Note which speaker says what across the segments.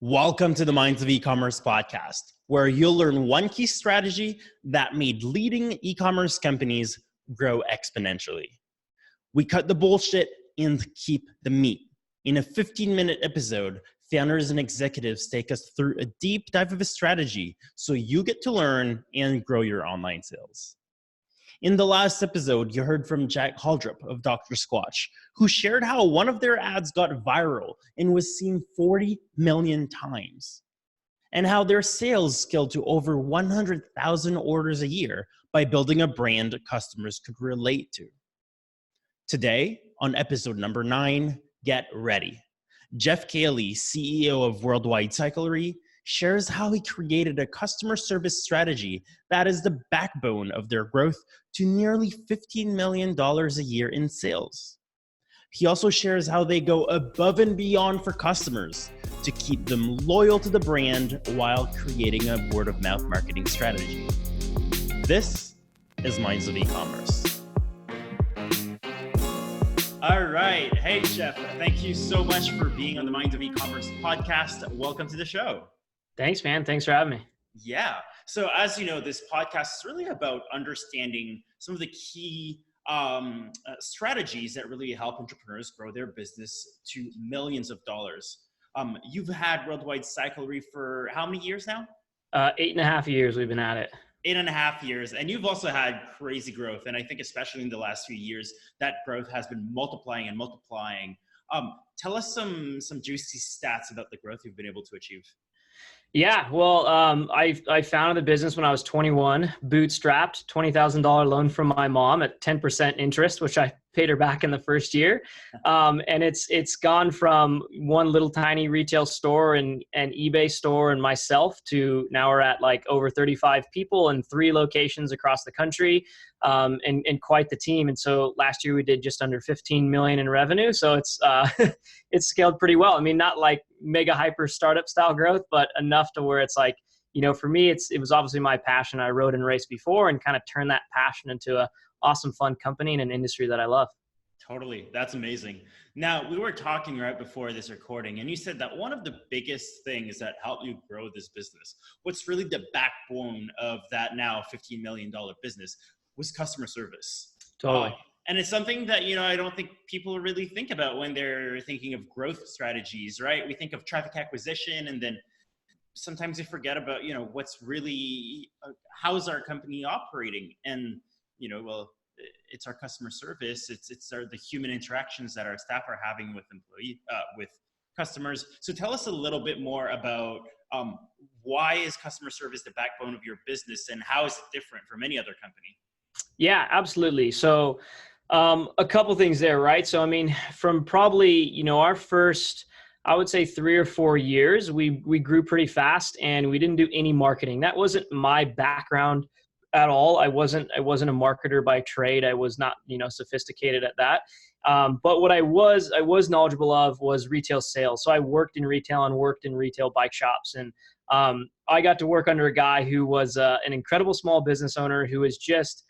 Speaker 1: Welcome to the Minds of E-commerce podcast, where you'll learn one key strategy that made leading e-commerce companies grow exponentially. We cut the bullshit and keep the meat. In a 15-minute episode, founders and executives take us through a deep dive of a strategy so you get to learn and grow your online sales. In the last episode, you heard from Jack Haldrup of Dr. Squatch, who shared how one of their ads got viral and was seen 40 million times, and how their sales scaled to over 100,000 orders a year by building a brand customers could relate to. Today, on episode number 9, get ready. Jeff Cayley, CEO of Worldwide Cyclery, shares how he created a customer service strategy that is the backbone of their growth to nearly $15 million a year in sales. He also shares how they go above and beyond for customers to keep them loyal to the brand while creating a word-of-mouth marketing strategy. This is Minds of E-commerce. All right. Hey, Jeff, thank you so much for being on the Minds of E-commerce podcast. Welcome to the show.
Speaker 2: Thanks, man. Thanks for having me.
Speaker 1: Yeah. So as you know, this podcast is really about understanding some of the key strategies that really help entrepreneurs grow their business to millions of dollars. You've had Worldwide Cyclery for how many years now?
Speaker 2: 8.5 years we've been at it.
Speaker 1: 8.5 years. And you've also had crazy growth. And I think especially in the last few years, that growth has been multiplying and multiplying. Tell us some juicy stats about the growth you've been able to achieve.
Speaker 2: Yeah, well, I founded the business when I was 21, bootstrapped, $20,000 loan from my mom at 10% interest, which I paid her back in the first year. And it's gone from one little tiny retail store and eBay store and myself to now we're at like over 35 people in 3 locations across the country, and quite the team. And so last year we did just under 15 million in revenue. So it's it's scaled pretty well. I mean, not like mega hyper startup style growth, but enough to where it's like, you know, for me, it was obviously my passion. I rode and raced before and kind of turned that passion into a awesome, fun company in an industry that I love.
Speaker 1: Totally. That's amazing. Now, we were talking right before this recording, and you said that one of the biggest things that helped you grow this business, what's really the backbone of that now $15 million business, was customer service.
Speaker 2: Totally.
Speaker 1: And it's something that, you know, I don't think people really think about when they're thinking of growth strategies, right? We think of traffic acquisition, and then sometimes we forget about, you know, what's really, how is our company operating? And, you know, well, it's our customer service. It's the human interactions that our staff are having with with customers. So tell us a little bit more about why is customer service the backbone of your business, and how is it different from any other company?
Speaker 2: Yeah, absolutely. So a couple things there, right? So, I mean, from probably, you know, our first, I would say 3 or 4 years, we grew pretty fast and we didn't do any marketing. That wasn't my background at all. I wasn't a marketer by trade. I was not, you know, sophisticated at that. But what I was knowledgeable of was retail sales. So I worked in retail and worked in retail bike shops. And I got to work under a guy who was an incredible small business owner who was just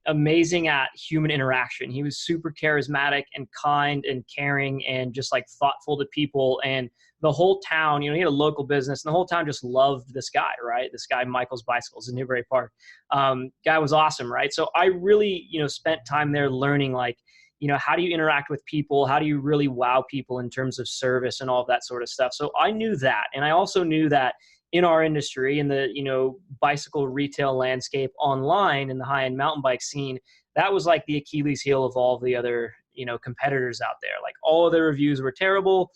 Speaker 2: amazing at human interaction. He was super charismatic and kind and caring and just like thoughtful to people. And the whole town, you know, he had a local business and the whole town just loved this guy, right? This guy, Michael's Bicycles in Newbury Park. Guy was awesome, right? So I really, you know, spent time there learning like, you know, how do you interact with people? How do you really wow people in terms of service and all of that sort of stuff? So I knew that. And I also knew that in our industry, in the, you know, bicycle retail landscape online in the high-end mountain bike scene, that was like the Achilles heel of all the other, you know, competitors out there. Like all of their reviews were terrible.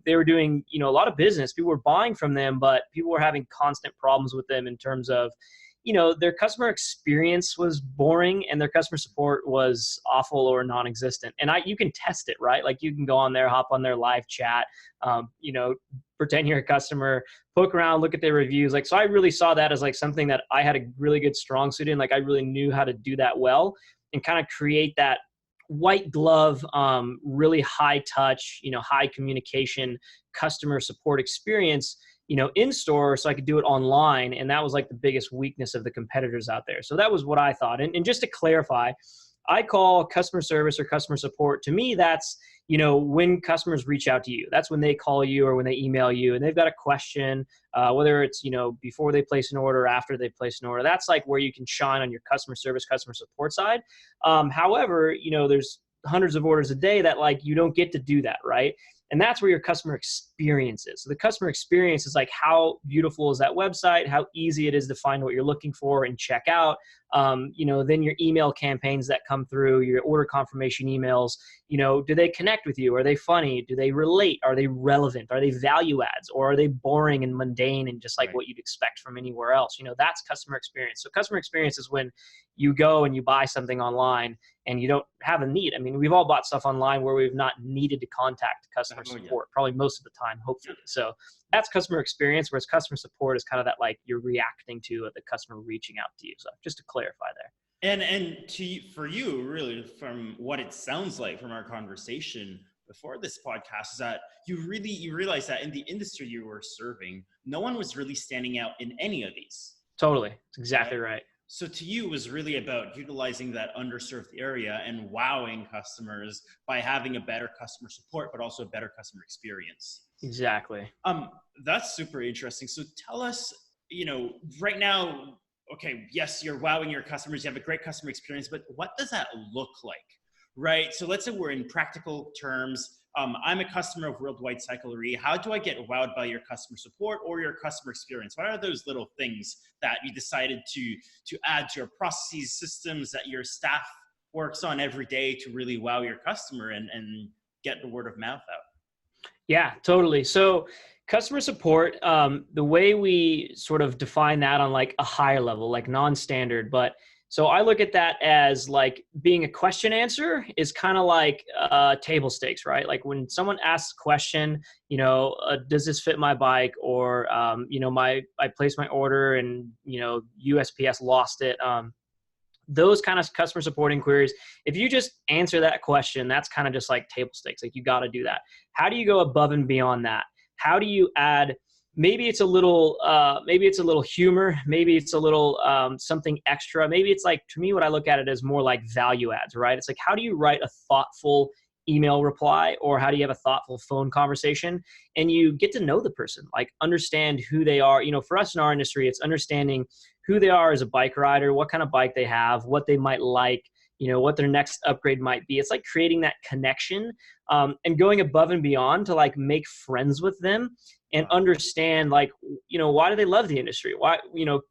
Speaker 2: They were doing, you know, a lot of business. People were buying from them, but people were having constant problems with them in terms of, you know, their customer experience was boring and their customer support was awful or non-existent. And you can test it, right? Like you can go on there, hop on their live chat, you know, pretend you're a customer, poke around, look at their reviews. Like, so I really saw that as like something that I had a really good strong suit in. Like I really knew how to do that well and kind of create that white glove, really high touch, you know, high communication customer support experience, you know, in store, so I could do it online. And that was like the biggest weakness of the competitors out there. So that was what I thought. And just to clarify, I call customer service or customer support, to me, that's, when customers reach out to you, that's when they call you or when they email you and they've got a question, whether it's, before they place an order or after they place an order. That's like where you can shine on your customer service, customer support side. However, there's hundreds of orders a day that like you don't get to do that, right? And that's where your customer experience is. So the customer experience is like, how beautiful is that website? How easy it is to find what you're looking for and check out. Then your email campaigns that come through, your order confirmation emails, do they connect with you? Are they funny? Do they relate? Are they relevant? Are they value adds? Or are they boring and mundane and just like what you'd expect from anywhere else? That's customer experience. So customer experience is when you go and you buy something online and you don't have a need. I mean, we've all bought stuff online where we've not needed to contact customer support, probably most of the time, hopefully. So that's customer experience, whereas customer support is kind of that like you're reacting to the customer reaching out to you. So just to clarify there.
Speaker 1: And for you, really, from what it sounds like from our conversation before this podcast, is that you realize that in the industry you were serving, no one was really standing out in any of these.
Speaker 2: Totally. That's exactly right.
Speaker 1: So to you, it was really about utilizing that underserved area and wowing customers by having a better customer support, but also a better customer experience.
Speaker 2: Exactly.
Speaker 1: That's super interesting. So tell us, right now, okay, yes, you're wowing your customers, you have a great customer experience, but what does that look like, right? So let's say we're in practical terms. I'm a customer of Worldwide Cyclery. How do I get wowed by your customer support or your customer experience? What are those little things that you decided to add to your processes, systems that your staff works on every day to really wow your customer and get the word of mouth out?
Speaker 2: Yeah, totally. So customer support, the way we sort of define that on like a higher level, like non-standard, but so I look at that as like being a question answer is kind of like table stakes, right? Like when someone asks a question, does this fit my bike? Or, I placed my order and, USPS lost it. Those kind of customer support inquiries, if you just answer that question, that's kind of just like table stakes. Like you got to do that. How do you go above and beyond that? How do you add, maybe it's a little humor, maybe it's a little something extra. Maybe it's like, to me, what I look at it as more like value adds, right? It's like, how do you write a thoughtful email reply, or how do you have a thoughtful phone conversation and you get to know the person, like understand who they are. For us in our industry, it's understanding who they are as a bike rider, what kind of bike they have, what they might like, what their next upgrade might be. It's like creating that connection and going above and beyond to like make friends with them and understand like, why do they love the industry? Why,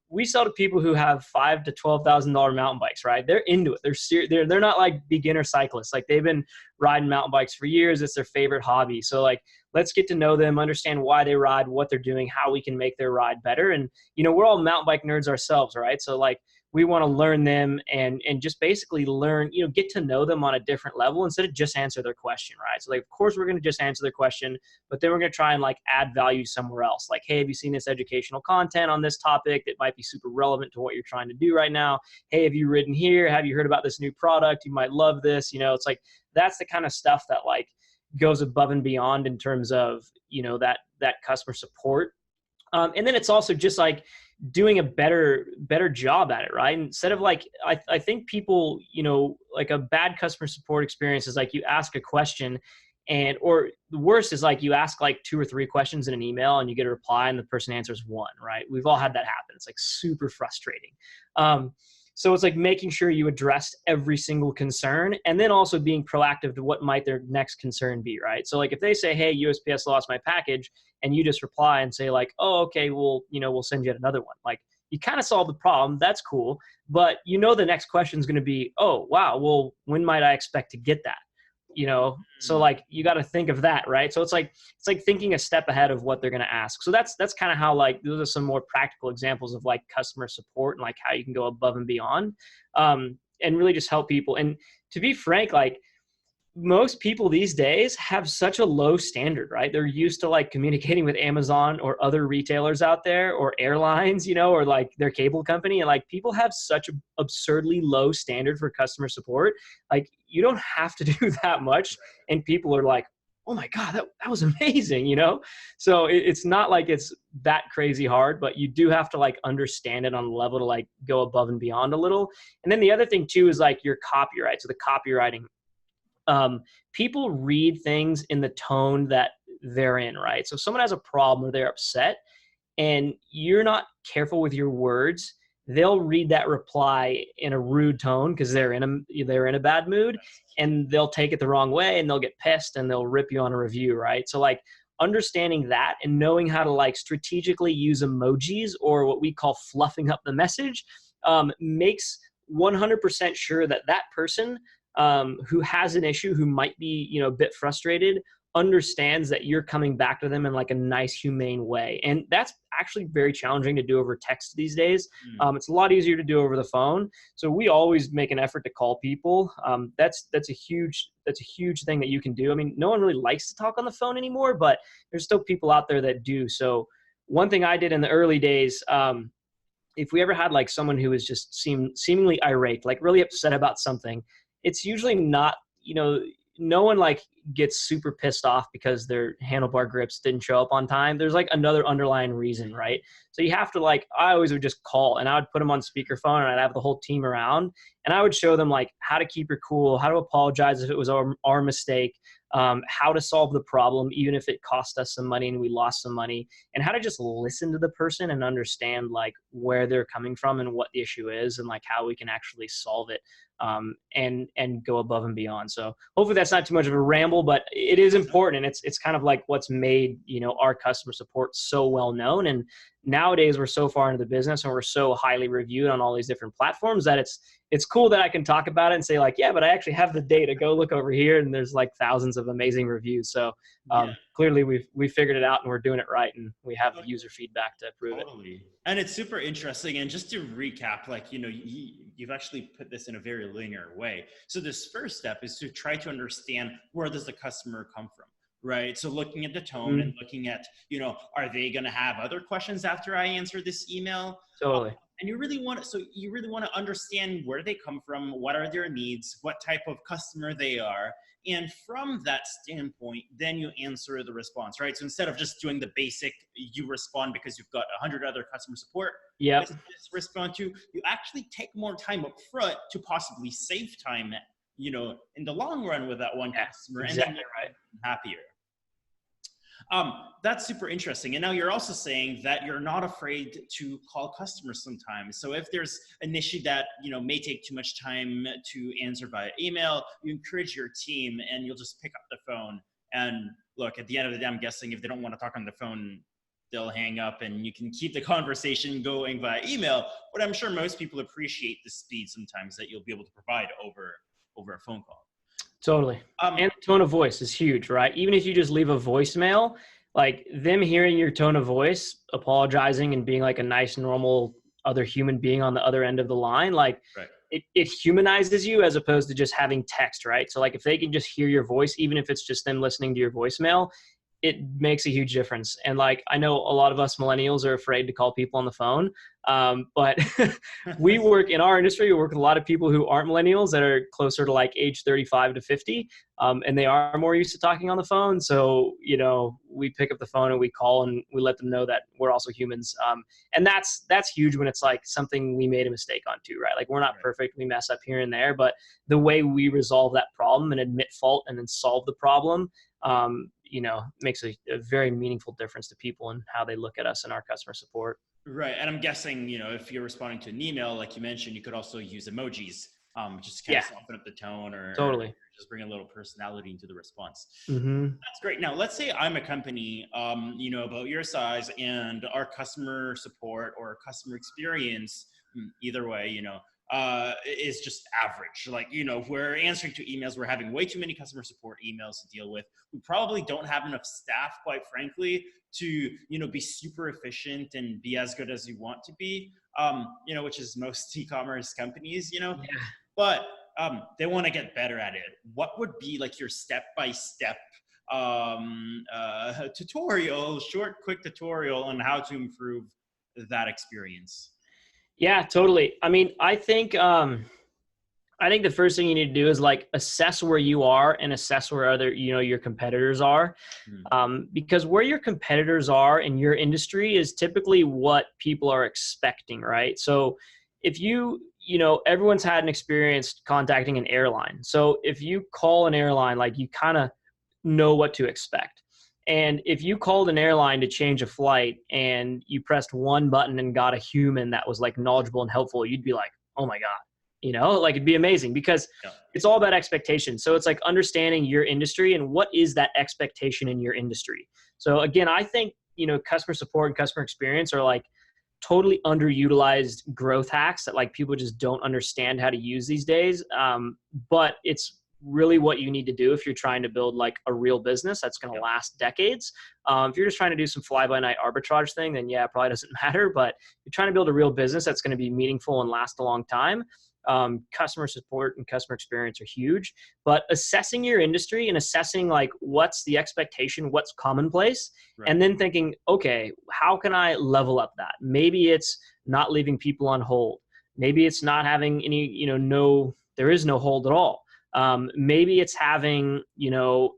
Speaker 2: we sell to people who have $5,000 to $12,000 mountain bikes, right? They're into it. They're not like beginner cyclists. Like they've been riding mountain bikes for years. It's their favorite hobby. So like, let's get to know them, understand why they ride, what they're doing, how we can make their ride better. And, we're all mountain bike nerds ourselves, right? So like, we want to learn them and just basically learn, get to know them on a different level instead of just answer their question, right? So like, of course, we're going to just answer their question, but then we're going to try and like add value somewhere else. Like, hey, have you seen this educational content on this topic that might be super relevant to what you're trying to do right now? Hey, have you ridden here? Have you heard about this new product? You might love this. It's like, that's the kind of stuff that like goes above and beyond in terms of, that customer support. And then it's also just like doing a better job at it, right? Instead of like, I think people, like a bad customer support experience is like you ask a question or the worst is like you ask like 2 or 3 questions in an email and you get a reply and the person answers 1, right? We've all had that happen. It's like super frustrating. So it's like making sure you address every single concern and then also being proactive to what might their next concern be, right? So like if they say, hey, USPS lost my package, and you just reply and say like, oh, okay, well, we'll send you another one. Like you kind of solve the problem. That's cool. But the next question is going to be, oh, wow, well, when might I expect to get that? So like you got to think of that, right? So it's like thinking a step ahead of what they're going to ask. So that's kind of how like those are some more practical examples of like customer support and like how you can go above and beyond and really just help people. And to be frank, like most people these days have such a low standard, right? They're used to like communicating with Amazon or other retailers out there or airlines, or like their cable company. And like people have such an absurdly low standard for customer support. Like you don't have to do that much. And people are like, oh my God, that was amazing, So it's not like it's that crazy hard, but you do have to like understand it on a level to like go above and beyond a little. And then the other thing too is like your copyright. So the copywriting. People read things in the tone that they're in, right? So if someone has a problem or they're upset and you're not careful with your words, they'll read that reply in a rude tone because they're in a bad mood, and they'll take it the wrong way and they'll get pissed and they'll rip you on a review, right? So like understanding that and knowing how to like strategically use emojis, or what we call fluffing up the message, makes 100% sure that that person who has an issue, who might be, a bit frustrated, understands that you're coming back to them in like a nice, humane way. And that's actually very challenging to do over text these days. It's a lot easier to do over the phone. So we always make an effort to call people. That's a huge thing that you can do. I mean, no one really likes to talk on the phone anymore, but there's still people out there that do. So one thing I did in the early days, if we ever had like someone who was just seemingly irate, like really upset about something, it's usually not, no one like gets super pissed off because their handlebar grips didn't show up on time. There's like another underlying reason, right? So you have to like, I always would just call and I would put them on speakerphone and I'd have the whole team around and I would show them like how to keep your cool, how to apologize if it was our mistake, how to solve the problem, even if it cost us some money and we lost some money, and how to just listen to the person and understand like where they're coming from and what the issue is and like how we can actually solve it, and go above and beyond. So hopefully that's not too much of a ramble, but it is important. And it's kind of like what's made, our customer support so well known. And nowadays we're so far into the business and we're so highly reviewed on all these different platforms that it's cool that I can talk about it and say like, yeah, but I actually have the data. Go look over here. And there's like thousands of amazing reviews. So clearly we figured it out and we're doing it right. And we have the user feedback to prove it.
Speaker 1: And it's super interesting. And just to recap, like, you've actually put this in a very linear way. So this first step is to try to understand, where does the customer come from? Right. So looking at the tone and looking at, are they going to have other questions after I answer this email?
Speaker 2: Totally.
Speaker 1: And you really want to understand where they come from, what are their needs, what type of customer they are. And from that standpoint, then you answer the response, right? So instead of just doing the basic, you respond because you've got 100 other customer support respond to, you actually take more time up front to possibly save time, in the long run with that one customer,
Speaker 2: exactly,
Speaker 1: and then you're happier. That's super interesting. And now you're also saying that you're not afraid to call customers sometimes. So if there's an issue that, may take too much time to answer via email, you encourage your team and you'll just pick up the phone. And look, at the end of the day, I'm guessing if they don't want to talk on the phone, they'll hang up and you can keep the conversation going via email. But I'm sure most people appreciate the speed sometimes that you'll be able to provide over a phone call.
Speaker 2: Totally. And the tone of voice is huge, right? Even if you just leave a voicemail, like them hearing your tone of voice, apologizing and being like a nice, normal other human being on the other end of the line, like it humanizes you as opposed to just having text, right? So like if they can just hear your voice, even if it's just them listening to your voicemail, it makes a huge difference. And like, I know a lot of us millennials are afraid to call people on the phone. But we work in our industry, we work with a lot of people who aren't millennials that are closer to like age 35 to 50. And they are more used to talking on the phone. So, we pick up the phone and we call and we let them know that we're also humans. And that's huge when it's like something we made a mistake on too, right? Like we're not perfect. We mess up here and there, but the way we resolve that problem and admit fault and then solve the problem, makes a very meaningful difference to people and how they look at us and our customer support.
Speaker 1: Right. And I'm guessing, if you're responding to an email, like you mentioned, you could also use emojis, just kind of soften up the tone or just bring a little personality into the response. That's great. Now, let's say I'm a company, about your size, and our customer support or customer experience, either way, is just average. Like, we're answering to emails. We're having way too many customer support emails to deal with. We probably don't have enough staff, quite frankly, to, be super efficient and be as good as you want to be, which is most e-commerce companies, but they want to get better at it. What would be like your step-by-step quick tutorial on how to improve that experience?
Speaker 2: Yeah, totally. I mean, I think the first thing you need to do is like assess where you are and assess where other, your competitors are. Because where your competitors are in your industry is typically what people are expecting, right? So if you everyone's had an experience contacting an airline. So if you call an airline, like you kind of know what to expect. And if you called an airline to change a flight and you pressed one button and got a human that was like knowledgeable and helpful, you'd be like, oh my God, like it'd be amazing, because it's all about expectation. So it's like understanding your industry and what is that expectation in your industry. So again, I think, customer support and customer experience are like totally underutilized growth hacks that like people just don't understand how to use these days. But it's really what you need to do if you're trying to build like a real business that's going to last decades. If you're just trying to do some fly-by-night arbitrage thing, then yeah, it probably doesn't matter. But you're trying to build a real business that's going to be meaningful and last a long time. Customer support and customer experience are huge. But assessing your industry and assessing like what's the expectation, what's commonplace, and then thinking, okay, how can I level up that? Maybe it's not leaving people on hold. Maybe it's not having any, there is no hold at all. Maybe it's having,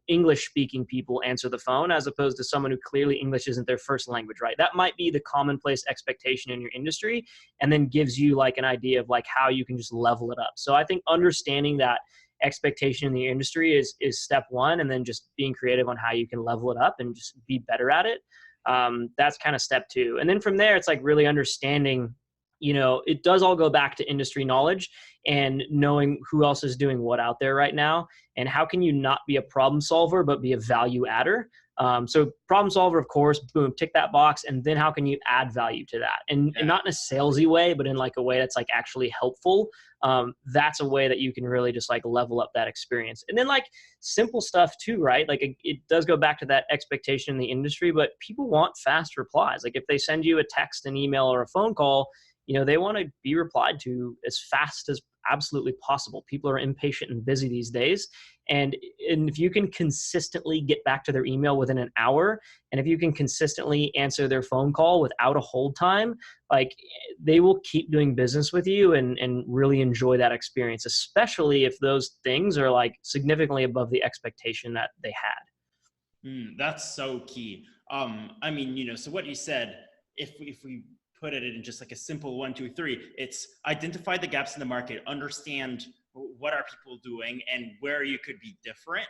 Speaker 2: English speaking people answer the phone as opposed to someone who clearly English isn't their first language, right? That might be the commonplace expectation in your industry, and then gives you like an idea of like how you can just level it up. So I think understanding that expectation in the industry is step one, and then just being creative on how you can level it up and just be better at it. That's kind of step two. And then from there, it's like really understanding, it does all go back to industry knowledge and knowing who else is doing what out there right now, and how can you not be a problem solver, but be a value adder. So problem solver, of course, boom, tick that box. And then how can you add value to that? And not in a salesy way, but in like a way that's like actually helpful. That's a way that you can really just like level up that experience. And then like simple stuff too, right? Like it does go back to that expectation in the industry, but people want fast replies. Like if they send you a text, an email, or a phone call, they want to be replied to as fast as absolutely possible. People are impatient and busy these days. And if you can consistently get back to their email within an hour, and if you can consistently answer their phone call without a hold time, like they will keep doing business with you and really enjoy that experience, especially if those things are like significantly above the expectation that they had.
Speaker 1: That's so key. So what you said, if we put it in just like a simple 1, 2, 3, it's identify the gaps in the market, understand what are people doing and where you could be different.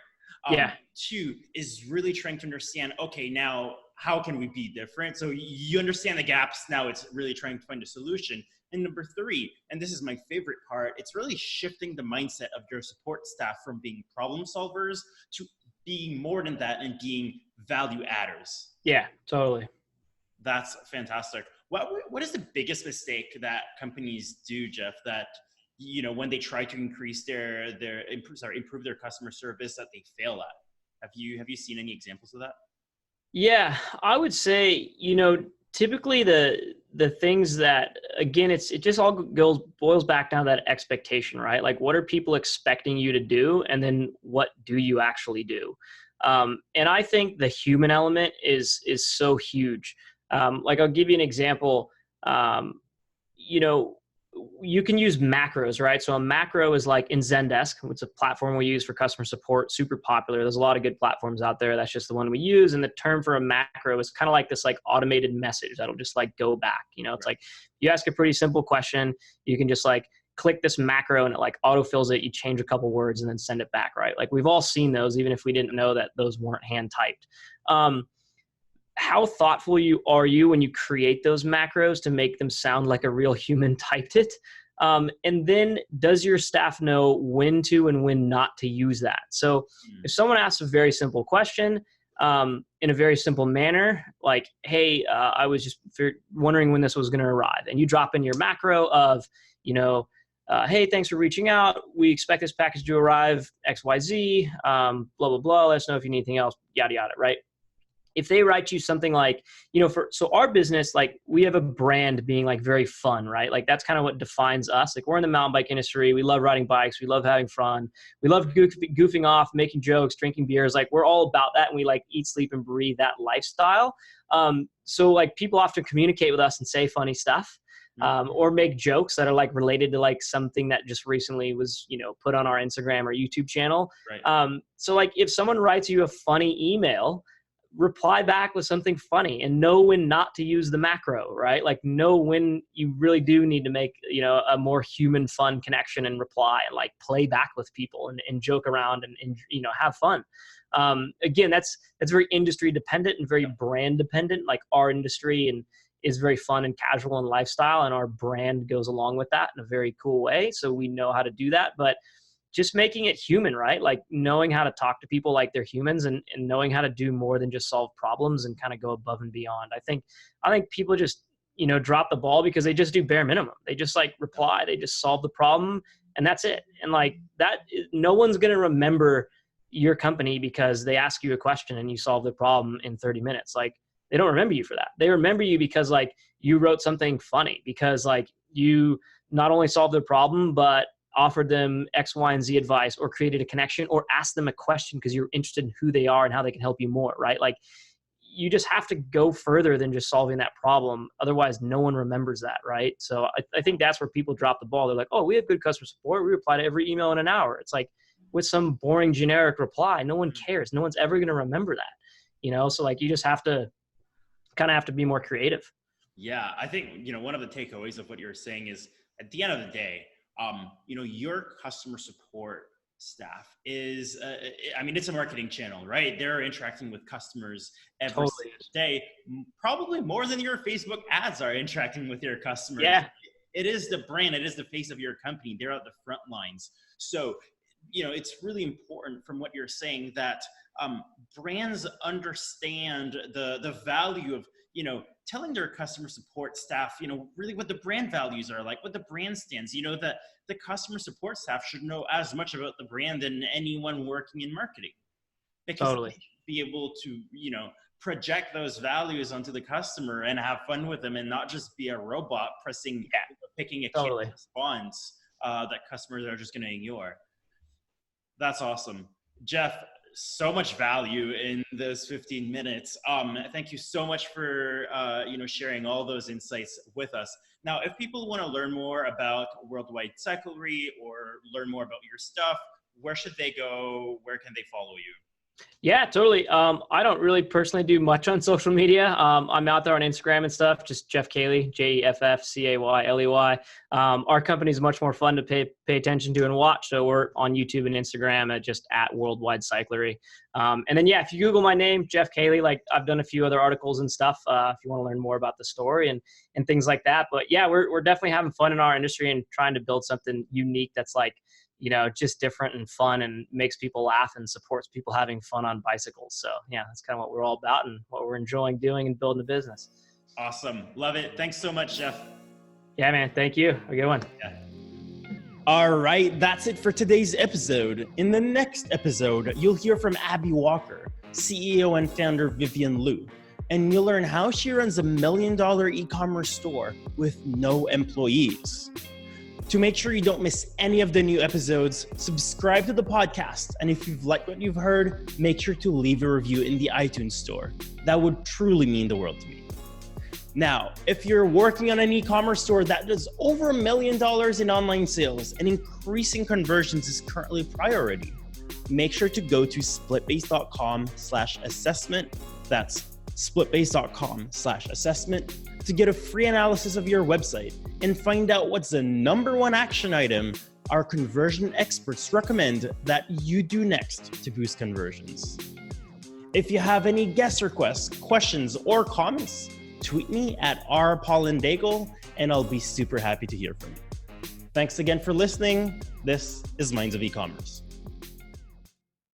Speaker 1: 2 is really trying to understand, okay, now how can we be different? So you understand the gaps, now it's really trying to find a solution. And number 3, and this is my favorite part, it's really shifting the mindset of your support staff from being problem solvers to being more than that and being value adders.
Speaker 2: Yeah, totally.
Speaker 1: That's fantastic. What is the biggest mistake that companies do, Jeff, that, when they try to increase improve their customer service, that they fail at? Have you seen any examples of that?
Speaker 2: Yeah, I would say, typically the things that, again, it just all boils back down to that expectation, right? Like what are people expecting you to do? And then what do you actually do? And I think the human element is so huge. Like I'll give you an example. You can use macros, right? So a macro is like in Zendesk, which is a platform we use for customer support, super popular. There's a lot of good platforms out there. That's just the one we use. And the term for a macro is kind of like this like automated message that'll just like go back. It's like you ask a pretty simple question, you can just like click this macro and it like autofills it. You change a couple words and then send it back, right? Like we've all seen those, even if we didn't know that those weren't hand typed. How thoughtful are you when you create those macros to make them sound like a real human typed it? And then does your staff know when to and when not to use that? So if someone asks a very simple question in a very simple manner, like, hey, I was just wondering when this was going to arrive, and you drop in your macro of, hey, thanks for reaching out. We expect this package to arrive XYZ, blah, blah, blah. Let us know if you need anything else, yada, yada, right? If they write you something like, so our business, like we have a brand being like very fun, right? Like that's kind of what defines us. Like we're in the mountain bike industry. We love riding bikes. We love having fun. We love goofing off, making jokes, drinking beers. Like we're all about that. And we like eat, sleep, and breathe that lifestyle. So like people often communicate with us and say funny stuff. Or make jokes that are like related to like something that just recently was, put on our Instagram or YouTube channel.
Speaker 1: Right.
Speaker 2: So like if someone writes you a funny email, reply back with something funny and know when not to use the macro, right? Like know when you really do need to make, a more human fun connection and reply and like play back with people and joke around and have fun. Again, that's very industry dependent and very brand dependent. Like our industry and is very fun and casual and lifestyle, and our brand goes along with that in a very cool way. So we know how to do that, but just making it human, right? Like knowing how to talk to people like they're humans and knowing how to do more than just solve problems and kind of go above and beyond. I think people just, drop the ball because they just do bare minimum. They just like reply, they just solve the problem and that's it. And like that, no one's going to remember your company because they ask you a question and you solve the problem in 30 minutes. Like they don't remember you for that. They remember you because like you wrote something funny, because like you not only solved their problem, but offered them X, Y, and Z advice, or created a connection, or asked them a question because you're interested in who they are and how they can help you more, right? Like you just have to go further than just solving that problem. Otherwise, no one remembers that, right? So I think that's where people drop the ball. They're like, oh, we have good customer support. We reply to every email in an hour. It's like with some boring generic reply, no one cares. No one's ever going to remember that, So like you just have to be more creative.
Speaker 1: Yeah, I think, one of the takeaways of what you're saying is at the end of the day, your customer support staff is, it's a marketing channel, right? They're interacting with customers every single day, probably more than your Facebook ads are interacting with your customers.
Speaker 2: Yeah.
Speaker 1: It is the brand. It is the face of your company. They're at the front lines. So, it's really important from what you're saying that brands understand the value of, telling their customer support staff, really what the brand values are, like what the brand stands, that the customer support staff should know as much about the brand than anyone working in marketing. Because they should be able to, project those values onto the customer and have fun with them and not just be a robot picking a key response that customers are just going to ignore. That's awesome. Jeff, so much value in those 15 minutes. Thank you so much for sharing all those insights with us. Now, if people want to learn more about Worldwide Cyclery or learn more about your stuff, where should they go? Where can they follow you?
Speaker 2: Yeah, totally. I don't really personally do much on social media. I'm out there on Instagram and stuff, just Jeff Cayley, JeffCayley. Our company is much more fun to pay attention to and watch. So we're on YouTube and Instagram at Worldwide Cyclery. And then, if you Google my name, Jeff Cayley, like I've done a few other articles and stuff, if you want to learn more about the story and things like that. But yeah, we're definitely having fun in our industry and trying to build something unique that's like, just different and fun and makes people laugh and supports people having fun on bicycles. So yeah, that's kind of what we're all about and what we're enjoying doing and building a business.
Speaker 1: Awesome. Love it. Thanks so much, Jeff.
Speaker 2: Yeah, man. Thank you. Have a good one.
Speaker 1: Yeah. All right. That's it for today's episode. In the next episode, you'll hear from Abby Walker, CEO and founder Vivian Liu, and you'll learn how she runs $1 million e-commerce store with no employees. To make sure you don't miss any of the new episodes, subscribe to the podcast. And if you've liked what you've heard, make sure to leave a review in the iTunes store. That would truly mean the world to me. Now, if you're working on an e-commerce store that does over $1 million in online sales and increasing conversions is currently a priority, make sure to go to splitbase.com/assessment. That's splitbase.com/assessment to get a free analysis of your website and find out what's the number one action item our conversion experts recommend that you do next to boost conversions. If you have any guest requests, questions, or comments, tweet me at r.paulin-daigle and I'll be super happy to hear from you. Thanks again for listening. This is Minds of E-Commerce.